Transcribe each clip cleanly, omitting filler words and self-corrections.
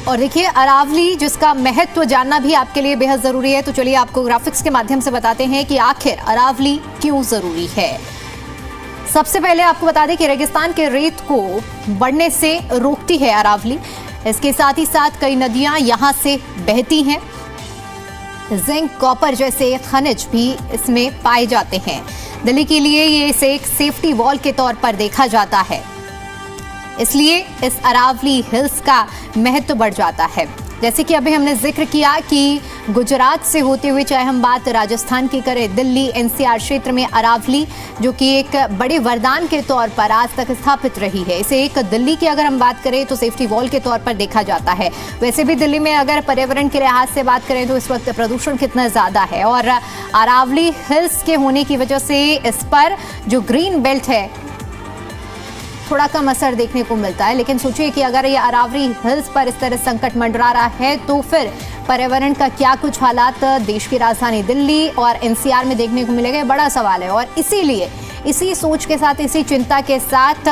और देखिए अरावली जिसका महत्व जानना भी आपके लिए बेहद जरूरी है, तो चलिए आपको ग्राफिक्स के माध्यम से बताते हैं कि आखिर अरावली क्यों जरूरी है। सबसे पहले आपको बता दें कि रेगिस्तान के रेत को बढ़ने से रोकती है अरावली। इसके साथ ही साथ कई नदियां यहां से बहती हैं। जिंक, कॉपर जैसे खनिज भी इसमें पाए जाते हैं। दिल्ली के लिए ये इसे एक सेफ्टी वॉल के तौर पर देखा जाता है, इसलिए इस अरावली हिल्स का महत्व बढ़ जाता है। जैसे कि अभी हमने जिक्र किया कि गुजरात से होते हुए चाहे हम बात राजस्थान की करें, दिल्ली एनसीआर क्षेत्र में अरावली जो कि एक बड़े वरदान के तौर पर आज तक स्थापित रही है, इसे एक दिल्ली की अगर हम बात करें तो सेफ्टी वॉल के तौर पर देखा जाता है। वैसे भी दिल्ली में अगर पर्यावरण के लिहाज से बात करें तो इस वक्त प्रदूषण कितना ज़्यादा है, और अरावली हिल्स के होने की वजह से इस पर जो ग्रीन बेल्ट है थोड़ा कम असर देखने को मिलता है। लेकिन सोचिए कि अगर ये अरावली हिल्स पर इस तरह संकट मंडरा रहा है तो फिर पर्यावरण का क्या कुछ हालात देश की राजधानी दिल्ली और एनसीआर में देखने को मिलेगा, बड़ा सवाल है। और इसीलिए इसी सोच के साथ, इसी चिंता के साथ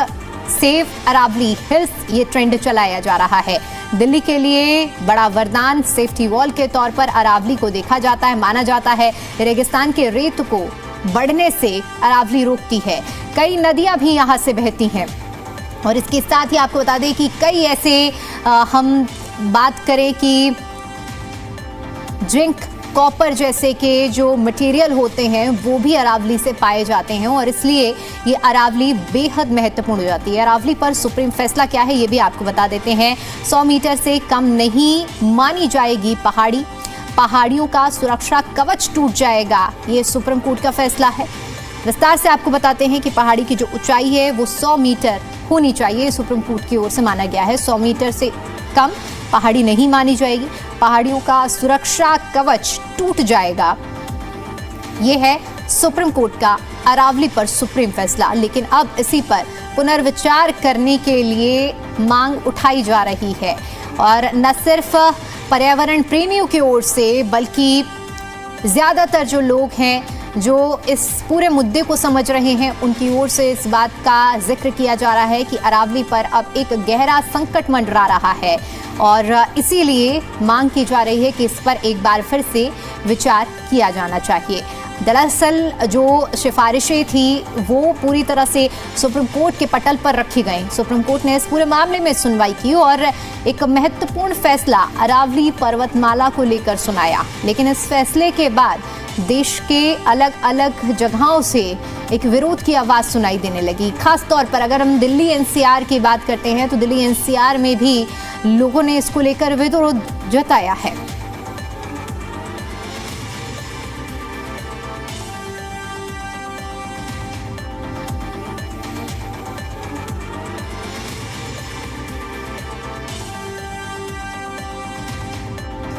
सेव अरावली हिल्स ये ट्रेंड चलाया जा रहा है। दिल्ली के लिए बड़ा वरदान सेफ्टी वॉल के तौर पर अरावली को देखा जाता है, माना जाता है। रेगिस्तान के रेत को बढ़ने से अरावली रोकती है। कई नदियां भी यहाँ से बहती हैं, और इसके साथ ही आपको बता दें कि कई ऐसे हम बात करें कि जिंक, कॉपर जैसे के जो मटेरियल होते हैं वो भी अरावली से पाए जाते हैं, और इसलिए ये अरावली बेहद महत्वपूर्ण हो जाती है। अरावली पर सुप्रीम फैसला क्या है ये भी आपको बता देते हैं। 100 मीटर से कम नहीं मानी जाएगी पहाड़ी, पहाड़ियों का सुरक्षा कवच टूट जाएगा, ये सुप्रीम कोर्ट का फैसला है। विस्तार से आपको बताते हैं कि पहाड़ी की जो ऊंचाई है वो 100 मीटर होनी चाहिए, सुप्रीम कोर्ट की ओर से माना गया है। 100 मीटर से कम पहाड़ी नहीं मानी जाएगी, पहाड़ियों का सुरक्षा कवच टूट जाएगा। यह है सुप्रीम कोर्ट का अरावली पर सुप्रीम फैसला। लेकिन अब इसी पर पुनर्विचार करने के लिए मांग उठाई जा रही है, और न सिर्फ पर्यावरण प्रेमियों की ओर से बल्कि ज्यादातर जो लोग हैं जो इस पूरे मुद्दे को समझ रहे हैं उनकी ओर से इस बात का जिक्र किया जा रहा है कि अरावली पर अब एक गहरा संकट मंडरा रहा है, और इसीलिए मांग की जा रही है कि इस पर एक बार फिर से विचार किया जाना चाहिए। दरअसल जो सिफारिशें थी वो पूरी तरह से सुप्रीम कोर्ट के पटल पर रखी गई। सुप्रीम कोर्ट ने इस पूरे मामले में सुनवाई की और एक महत्वपूर्ण फैसला अरावली पर्वतमाला को लेकर सुनाया। लेकिन इस फैसले के बाद देश के अलग अलग जगहों से एक विरोध की आवाज सुनाई देने लगी। खास तौर पर अगर हम दिल्ली एनसीआर की बात करते हैं तो दिल्ली एनसीआर में भी लोगों ने इसको लेकर विरोध जताया है।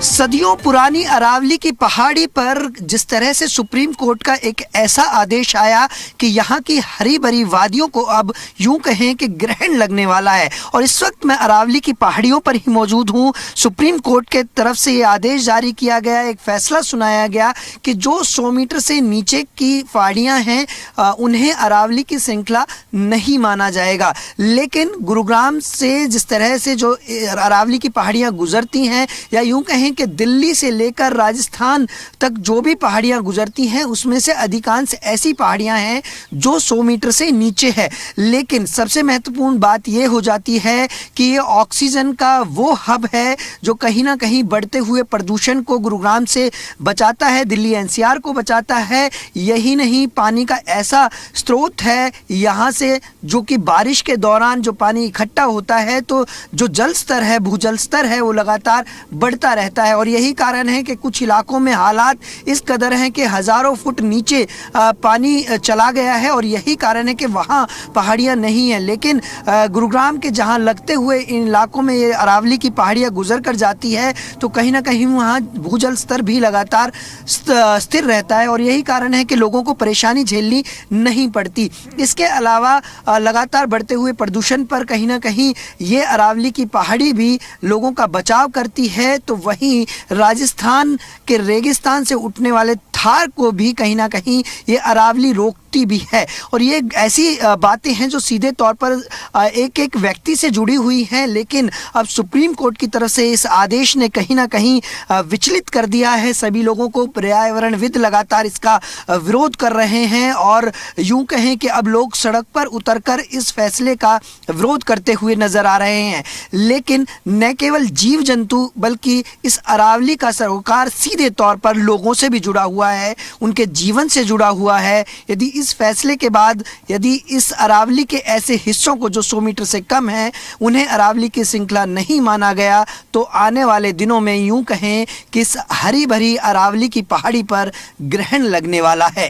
सदियों पुरानी अरावली की पहाड़ी पर जिस तरह से सुप्रीम कोर्ट का एक ऐसा आदेश आया कि यहाँ की हरी भरी वादियों को अब यूं कहें कि ग्रहण लगने वाला है, और इस वक्त मैं अरावली की पहाड़ियों पर ही मौजूद हूँ। सुप्रीम कोर्ट के तरफ से ये आदेश जारी किया गया, एक फैसला सुनाया गया कि जो 100 मीटर से नीचे की पहाड़ियाँ हैं उन्हें अरावली की श्रृंखला नहीं माना जाएगा। लेकिन गुरुग्राम से जिस तरह से जो अरावली की पहाड़ियाँ गुजरती हैं, या यूं कहें कि दिल्ली से लेकर राजस्थान तक जो भी पहाड़ियां गुजरती हैं उसमें से अधिकांश ऐसी पहाड़ियां हैं जो 100 मीटर से नीचे है। लेकिन सबसे महत्वपूर्ण बात यह हो जाती है कि ये ऑक्सीजन का वो हब है जो कहीं ना कहीं बढ़ते हुए प्रदूषण को गुरुग्राम से बचाता है, दिल्ली एनसीआर को बचाता है। यही नहीं, पानी का ऐसा स्रोत है यहाँ से जो कि बारिश के दौरान जो पानी इकट्ठा होता है तो जो जल स्तर है, भूजल स्तर है, वो लगातार बढ़ता रहता है। और यही कारण है कि कुछ इलाकों में हालात इस कदर हैं कि हजारों फुट नीचे पानी चला गया है, और यही कारण है कि वहाँ पहाड़ियाँ नहीं हैं। लेकिन गुरुग्राम के जहाँ लगते हुए इन इलाकों में ये अरावली की पहाड़ियाँ गुजर कर जाती है तो कहीं ना कहीं वहाँ भूजल स्तर भी लगातार स्थिर रहता है, और यही कारण है कि लोगों को परेशानी झेलनी नहीं पड़ती। इसके अलावा लगातार बढ़ते हुए प्रदूषण पर कहीं ना कहीं ये अरावली की पहाड़ी भी लोगों का बचाव करती है, तो वहीं राजस्थान के रेगिस्तान से उठने वाले थार को भी कहीं ना कहीं ये अरावली रोकती युक्ति भी है। और ये ऐसी बातें हैं जो सीधे तौर पर एक एक व्यक्ति से जुड़ी हुई हैं, लेकिन अब सुप्रीम कोर्ट की तरफ से इस आदेश ने कहीं ना कहीं विचलित कर दिया है सभी लोगों को। पर्यावरणविद लगातार इसका विरोध कर रहे हैं और यूं कहें कि अब लोग सड़क पर उतरकर इस फैसले का विरोध करते हुए नजर आ रहे हैं। लेकिन न केवल जीव जंतु बल्कि इस अरावली का सरोकार सीधे तौर पर लोगों से भी जुड़ा हुआ है, उनके जीवन से जुड़ा हुआ है। यदि इस फैसले के बाद यदि इस अरावली के ऐसे हिस्सों को जो 100 मीटर से कम है उन्हें अरावली की श्रृंखला नहीं माना गया तो आने वाले दिनों में यूं कहें कि इस हरी भरी अरावली की पहाड़ी पर ग्रहण लगने वाला है।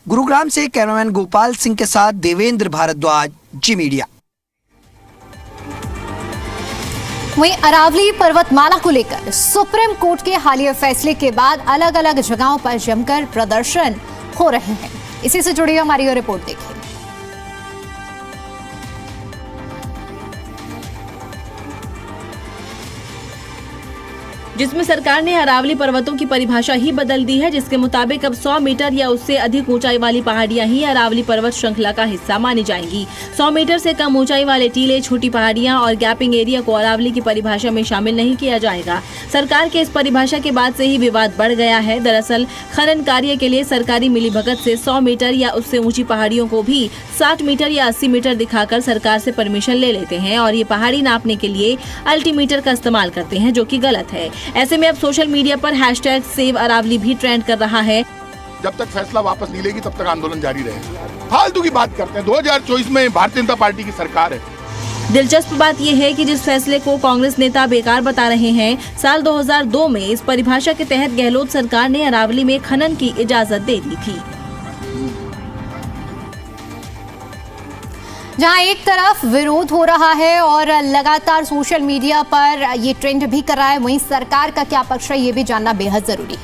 गुरुग्राम से कैमरामैन गोपाल सिंह के साथ देवेंद्र भारद्वाज, जी मीडिया। वहीं अरावली पर्वतमाला को लेकर सुप्रीम कोर्ट के हालिया फैसले के बाद अलग अलग जगहों पर जमकर प्रदर्शन हो रहे हैं। इसी से जुड़ी हमारी ये रिपोर्ट देखिए। जिसमें सरकार ने अरावली पर्वतों की परिभाषा ही बदल दी है, जिसके मुताबिक अब 100 मीटर या उससे अधिक ऊंचाई वाली पहाड़ियां ही अरावली पर्वत श्रृंखला का हिस्सा मानी जाएंगी। 100 मीटर से कम ऊंचाई वाले टीले, छोटी पहाड़ियां और गैपिंग एरिया को अरावली की परिभाषा में शामिल नहीं किया जाएगा। सरकार के इस परिभाषा के बाद से ही विवाद बढ़ गया है। दरअसल खनन कार्य के लिए सरकारी मिलीभगत से 100 मीटर या उससे ऊंची पहाड़ियों को भी 60 मीटर या 80 मीटर दिखाकर सरकार से परमिशन ले लेते हैं और ये पहाड़ी नापने के लिए अल्टीमीटर का इस्तेमाल करते हैं, जो कि गलत है। ऐसे में अब सोशल मीडिया पर #SaveAravali भी ट्रेंड कर रहा है। जब तक फैसला वापस नहीं लेगी तब तक आंदोलन जारी रहेगा। फालतू की बात करते हैं। 2024 में भारतीय जनता पार्टी की सरकार है। दिलचस्प बात यह है कि जिस फैसले को कांग्रेस नेता बेकार बता रहे हैं, साल 2002 में इस परिभाषा के तहत गहलोत सरकार ने अरावली में खनन की इजाजत दे दी थी। जहां एक तरफ विरोध हो रहा है और लगातार सोशल मीडिया पर ये ट्रेंड भी कर रहा है, वहीं सरकार का क्या पक्ष है ये भी जानना बेहद जरूरी है।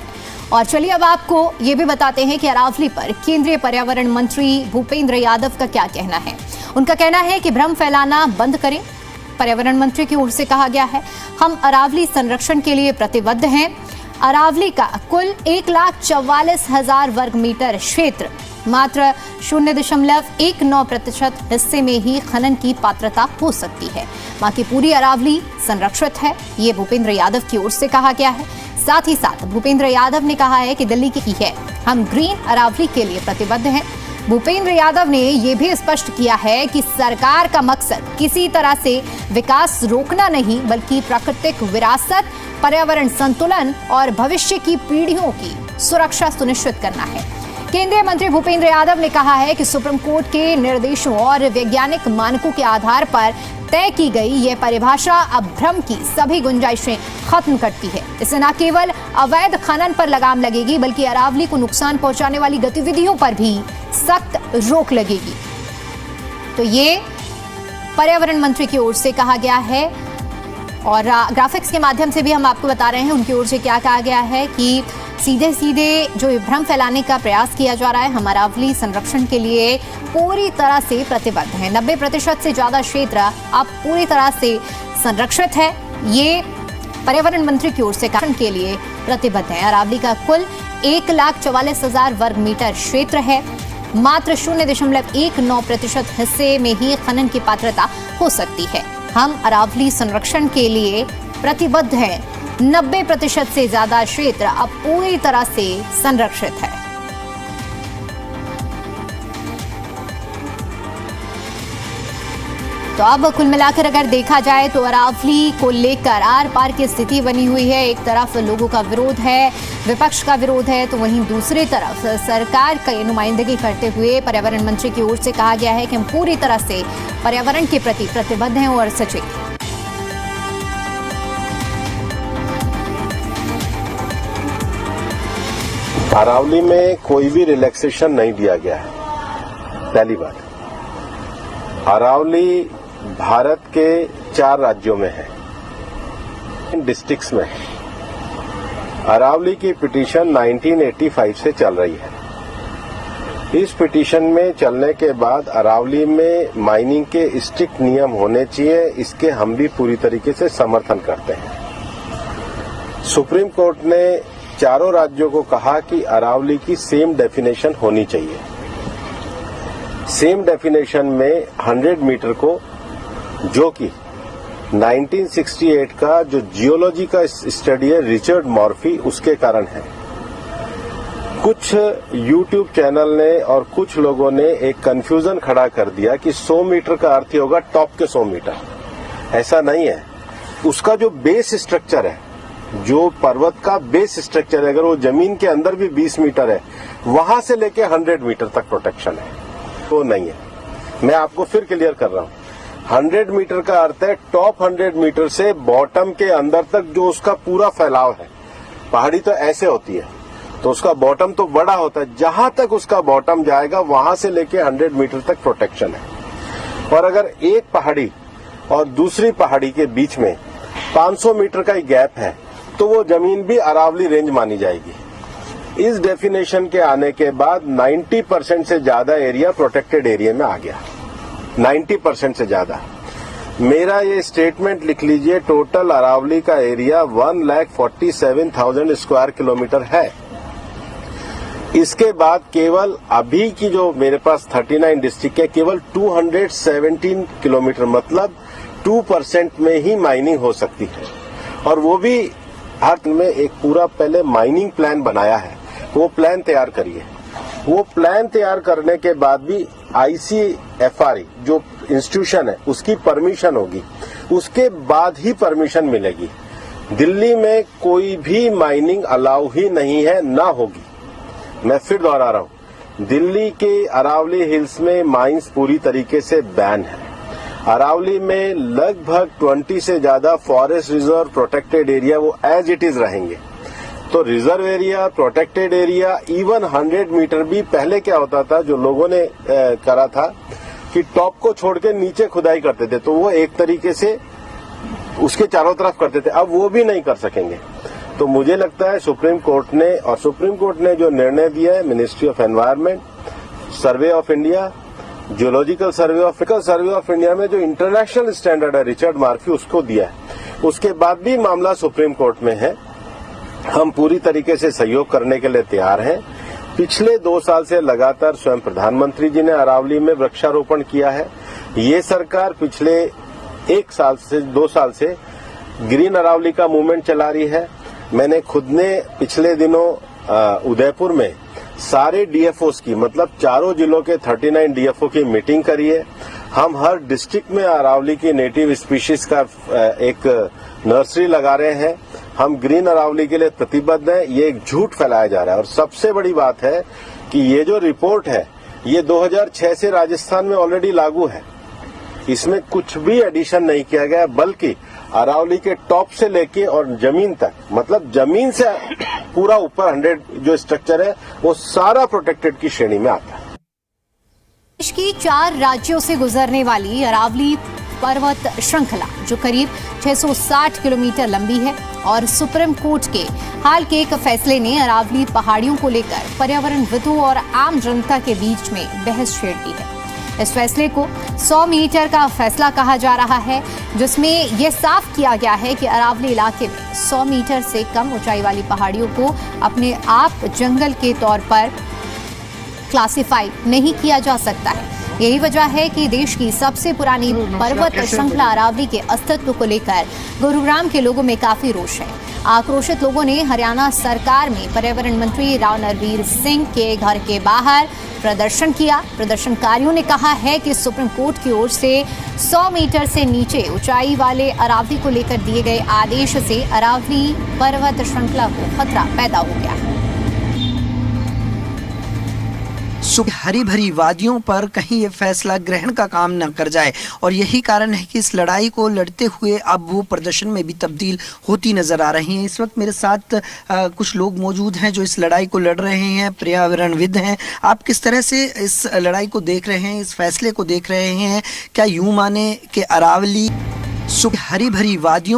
और चलिए अब आपको ये भी बताते हैं कि अरावली पर केंद्रीय पर्यावरण मंत्री भूपेंद्र यादव का क्या कहना है। उनका कहना है कि भ्रम फैलाना बंद करें। पर्यावरण मंत्री की ओर से कहा गया है, हम अरावली संरक्षण के लिए प्रतिबद्ध हैं। अरावली का कुल 1,44,000 वर्ग मीटर क्षेत्र मात्र 0.19% हिस्से में ही खनन की पात्रता हो सकती है। बाकी पूरी अरावली संरक्षित है, ये भूपेंद्र यादव की ओर से कहा गया है। साथ ही साथ भूपेंद्र यादव ने कहा है कि दिल्ली की है, हम ग्रीन अरावली के लिए प्रतिबद्ध हैं। भूपेंद्र यादव ने यह भी स्पष्ट किया है कि सरकार का मकसद किसी तरह से विकास रोकना नहीं, बल्कि प्राकृतिक विरासत, पर्यावरण संतुलन और भविष्य की पीढ़ियों की सुरक्षा सुनिश्चित करना है। केंद्रीय मंत्री भूपेंद्र यादव ने कहा है कि सुप्रीम कोर्ट के निर्देशों और वैज्ञानिक मानकों के आधार पर तय की गई यह परिभाषा अब भ्रम की सभी गुंजाइशें खत्म करती है। इससे न केवल अवैध खनन पर लगाम लगेगी, बल्कि अरावली को नुकसान पहुंचाने वाली गतिविधियों पर भी सख्त रोक लगेगी। तो ये पर्यावरण मंत्री की ओर से कहा गया है और ग्राफिक्स के माध्यम से भी हम आपको बता रहे हैं उनकी ओर से क्या कहा गया है कि सीधे सीधे जो भ्रम फैलाने का प्रयास किया जा रहा है, हम अरावली संरक्षण के लिए पूरी तरह से प्रतिबद्ध हैं। 90% से ज्यादा क्षेत्र अब पूरी तरह से संरक्षित है। ये पर्यावरण मंत्री की ओर से कारण के लिए प्रतिबद्ध है। अरावली का कुल 1,44,000 वर्ग मीटर क्षेत्र है, मात्र 0.19% हिस्से में ही खनन की पात्रता हो सकती है। हम अरावली संरक्षण के लिए प्रतिबद्ध हैं। 90% से ज्यादा क्षेत्र अब पूरी तरह से संरक्षित है। तो अब कुल मिलाकर अगर देखा जाए तो अरावली को लेकर आर पार की स्थिति बनी हुई है। एक तरफ लोगों का विरोध है, विपक्ष का विरोध है, तो वहीं दूसरी तरफ सरकार की नुमाइंदगी करते हुए पर्यावरण मंत्री की ओर से कहा गया है कि हम पूरी तरह से पर्यावरण के प्रति प्रतिबद्ध हैं और सचेत हैं। अरावली में कोई भी रिलैक्सेशन नहीं दिया गया है। पहली बात, अरावली भारत के 4 राज्यों में है, इन डिस्ट्रिक्ट्स में है। अरावली की पिटीशन 1985 से चल रही है। इस पिटीशन में चलने के बाद अरावली में माइनिंग के स्ट्रिक्ट नियम होने चाहिए, इसके हम भी पूरी तरीके से समर्थन करते हैं। सुप्रीम कोर्ट ने चारों राज्यों को कहा कि अरावली की सेम डेफिनेशन होनी चाहिए। सेम डेफिनेशन में 100 मीटर को, जो कि 1968 का जो जियोलॉजी का स्टडी है रिचर्ड मॉर्फी, उसके कारण है। कुछ YouTube चैनल ने और कुछ लोगों ने एक कंफ्यूजन खड़ा कर दिया कि 100 मीटर का अर्थ ही होगा टॉप के 100 मीटर। ऐसा नहीं है। उसका जो बेस स्ट्रक्चर है, जो पर्वत का बेस स्ट्रक्चर है, अगर वो जमीन के अंदर भी 20 मीटर है, वहां से लेके 100 मीटर तक प्रोटेक्शन है, तो नहीं है। मैं आपको फिर क्लियर कर रहा हूं, 100 मीटर का अर्थ है टॉप 100 मीटर से बॉटम के अंदर तक जो उसका पूरा फैलाव है। पहाड़ी तो ऐसे होती है, तो उसका बॉटम तो बड़ा होता है, जहां तक उसका बॉटम जाएगा वहां से लेके 100 मीटर तक प्रोटेक्शन है। और अगर एक पहाड़ी और दूसरी पहाड़ी के बीच में 500 मीटर का ही गैप है, तो वो जमीन भी अरावली रेंज मानी जाएगी। इस डेफिनेशन के आने के बाद 90% से ज्यादा एरिया प्रोटेक्टेड एरिया में आ गया, 90% से ज्यादा। मेरा ये स्टेटमेंट लिख लीजिए, टोटल अरावली का एरिया 1,47,000 स्क्वायर किलोमीटर है। इसके बाद केवल अभी की जो मेरे पास 39 डिस्ट्रिक्ट है, केवल 217 किलोमीटर, मतलब 2% में ही माइनिंग हो सकती है। और वो भी हर में एक पूरा पहले माइनिंग प्लान बनाया है, वो प्लान तैयार करिए। वो प्लान तैयार करने के बाद भी ICFR जो इंस्टीट्यूशन है उसकी परमिशन होगी, उसके बाद ही परमिशन मिलेगी। दिल्ली में कोई भी माइनिंग अलाउ ही नहीं है, ना होगी। मैं फिर दोहरा रहा हूं, दिल्ली के अरावली हिल्स में माइंस पूरी तरीके से बैन है। अरावली में लगभग 20 से ज्यादा फॉरेस्ट रिजर्व प्रोटेक्टेड एरिया वो एज इट इज रहेंगे। तो reserve area, protected area, even 100 meter भी पहले क्या होता था, जो लोगों ने करा था कि टॉप को छोड़ के नीचे खुदाई करते थे, तो वो एक तरीके से उसके चारों तरफ करते थे। अब वो भी नहीं कर सकेंगे। तो मुझे लगता है सुप्रीम कोर्ट ने जो निर्णय दिया है, ministry of environment, survey of India, geological survey of India में जो इंटरनेशनल स्टैंडर्ड है रिचर्ड मॉर्फी, उसको दिया है। उसके बाद भी मामला सुप्रीम कोर्ट में है। हम पूरी तरीके से सहयोग करने के लिए तैयार हैं। पिछले 2 साल से लगातार स्वयं प्रधानमंत्री जी ने अरावली में वृक्षारोपण किया है। ये सरकार पिछले 2 साल से ग्रीन अरावली का मूवमेंट चला रही है। मैंने खुद ने पिछले दिनों उदयपुर में सारे DFOs की, मतलब चारों जिलों के 39 DFO की मीटिंग करी है। हम हर डिस्ट्रिक्ट में अरावली की नेटिव स्पीशीज का एक नर्सरी लगा रहे हैं। हम ग्रीन अरावली के लिए प्रतिबद्ध हैं। ये एक झूठ फैलाया जा रहा है। और सबसे बड़ी बात है कि ये जो रिपोर्ट है, ये 2006 से राजस्थान में ऑलरेडी लागू है। इसमें कुछ भी एडिशन नहीं किया गया, बल्कि अरावली के टॉप से लेके और जमीन तक, मतलब जमीन से पूरा ऊपर 100 जो स्ट्रक्चर है, वो सारा प्रोटेक्टेड की श्रेणी में आता है। देश की 4 राज्यों से गुजरने वाली अरावली पर्वत श्रृंखला, जो करीब 660 किलोमीटर लंबी है, और सुप्रीम कोर्ट के हाल के एक फैसले ने अरावली पहाड़ियों को लेकर पर्यावरणविदों और आम जनता के बीच में बहस छेड़ दी है। इस फैसले को 100 मीटर का फैसला कहा जा रहा है, जिसमें यह साफ किया गया है कि अरावली इलाके में 100 मीटर से कम ऊंचाई वाली पहाड़ियों को अपने आप जंगल के तौर पर क्लासिफाई नहीं किया जा सकता है। यही वजह है कि देश की सबसे पुरानी पर्वत श्रृंखला अरावली के अस्तित्व को लेकर गुरुग्राम के लोगों में काफी रोष है। आक्रोशित लोगों ने हरियाणा सरकार में पर्यावरण मंत्री राव नरवीर सिंह के घर के बाहर प्रदर्शन किया। प्रदर्शनकारियों ने कहा है कि सुप्रीम कोर्ट की ओर से 100 मीटर से नीचे ऊंचाई वाले अरावली को लेकर दिए गए आदेश से अरावली पर्वत श्रृंखला को खतरा पैदा हो गया है। हरी भरी वादियों पर कहीं ये फैसला ग्रहण का काम न कर जाए, और यही कारण है कि इस लड़ाई को लड़ते हुए अब वो प्रदर्शन में भी तब्दील होती नजर आ रही हैं। इस वक्त मेरे साथ कुछ लोग मौजूद हैं जो इस लड़ाई को लड़ रहे हैं, पर्यावरणविद हैं। आप किस तरह से इस लड़ाई को देख रहे हैं, इस फैसले को देख रहे हैं? क्या यूं माने कि अरावली हरी भरी वादियों